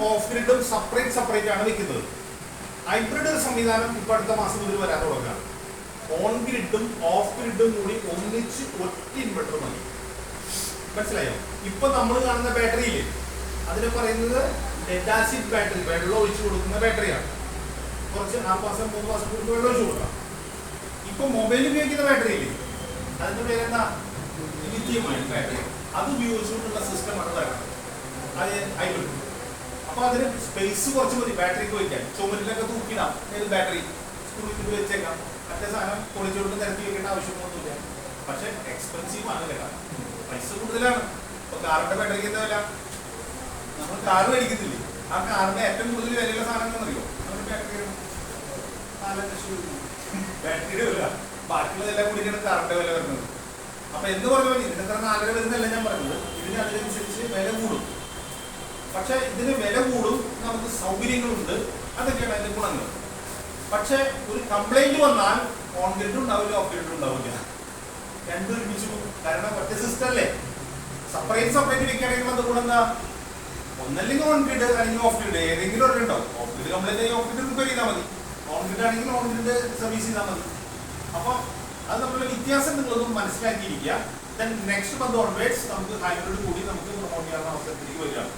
Of ഗ്രിഡും separate ആണ് വെക്കുന്നത്. Hybrid സംവിധാനം ഇപ്പൊ അടുത്ത മാസം മുതൽ വരാൻ തുടങ്ങുകയാണ്. ഓൺ ഗ്രിഡും ഓഫ് ഗ്രിഡും കൂടി ഒന്നിച്ച് ഒറ്റ ഇൻവെർട്ടർ മതി. മനസ്സിലായോ? ഇപ്പൊ നമ്മൾ കാണുന്ന ബാറ്ററിയില്ലേ, അതിന് പറയുന്നത് ലെഡ് ആസിഡ് ബാറ്ററി, വെള്ളം ഒഴിച്ചു കൊടുക്കുന്ന ബാറ്ററിയാണ്. കുറച്ച് 4 മാസം 3 മാസം കൂടുതൽ വെള്ളം ഒഴിച്ചു കൊടുക്കാം. ഇപ്പൊ മൊബൈൽ ഉപയോഗിക്കുന്ന ബാറ്ററി ഇല്ലേ, അതിന്റെ പേരെന്താ, ലിഥിയം അയൺ ബാറ്ററി. അത് ഉപയോഗിച്ചുകൊണ്ടുള്ള സിസ്റ്റമാണ് വരുന്നത്. അത് ഹൈബ്രിഡ്. അപ്പൊ അതിന് സ്പേസ് കുറച്ച് മതി ബാറ്ററിക്ക് വയ്ക്കാൻ. ചുമരിലൊക്കെ തൂക്കിടാം ബാറ്ററി, സ്കൂളിൽ വെച്ചേക്കാം. മറ്റേ സാധനം പൊളിച്ചുകൊണ്ട് നിരത്തി വെക്കേണ്ട ആവശ്യമൊന്നുമില്ല. പക്ഷെ എക്സ്പെൻസീവ് ആണ് കേട്ടോ, പൈസ കൂടുതലാണ്. ഇപ്പൊ കാറിന്റെ ബാറ്ററിക്ക് എന്താ വില? നമ്മൾ കാർ മേടിക്കുന്നില്ലേ, ആ കാറിന്റെ ഏറ്റവും കൂടുതൽ വിലയുള്ള സാധനം എന്നറിയോ? നമ്മുടെ ബാറ്ററി 4 ലക്ഷം രൂപ ബാറ്ററിയുടെ വില. ബാക്കിയുള്ളതെല്ലാം കൂടിയാണ് കാറിന്റെ വില വരുന്നത്. അപ്പൊ എന്ന് പറഞ്ഞാൽ ഇതിന് എത്ര 4.5 വരുന്നല്ല ഞാൻ പറഞ്ഞത്. ഇതിന് അതിനനുസരിച്ച് വില കൂടും. പക്ഷെ ഇതിന് വില കൂടും, നമുക്ക് സൗകര്യങ്ങളുണ്ട്, അതൊക്കെയാണ് അതിന്റെ ഗുണങ്ങൾ. പക്ഷെ ഒരു കംപ്ലൈന്റ് വന്നാൽ ഓൺ ഗ്രിഡ് ഉണ്ടാവില്ല, ഓഫ് ഗ്രിഡ് ഉണ്ടാവില്ല, രണ്ടും ഒരുമിച്ച് പോകും. കാരണം ഒറ്റ സിസ്റ്റം അല്ലേ. സെപ്പറേറ്റ് വെക്കുകയാണെങ്കിൽ അത് കൂടെ എന്താ, ഒന്നല്ലെങ്കിൽ ഓൺ ഗ്രിഡ് അല്ലെങ്കിൽ ഓഫ് ഗ്രിഡ്, ഏതെങ്കിലും ഒരെണ്ണം ഉണ്ടാവും. ഓഫ് ഗ്രിഡ് കംപ്ലൈന്റ് ആയി ഓഫ് ഗ്രിഡ് റിപ്പയർ ചെയ്താൽ മതി, ഓൺ ഗ്രിഡ് ആണെങ്കിൽ ഓൺ ഗ്രിഡ് സർവീസ് ചെയ്താൽ മതി. അപ്പൊ അത് നമ്മളുടെ വ്യത്യാസം നിങ്ങളൊന്നും മനസ്സിലാക്കിയിരിക്കുക. ദെൻ നെക്സ്റ്റ് മന്ത് ഓൺവേർഡ്സ് നമുക്ക് ഹൈബ്രിഡ് കൂടി നമുക്ക് പ്രൊമോട്ട് ചെയ്യാവുന്ന അവസരത്തിലേക്ക് വരികയാണ്.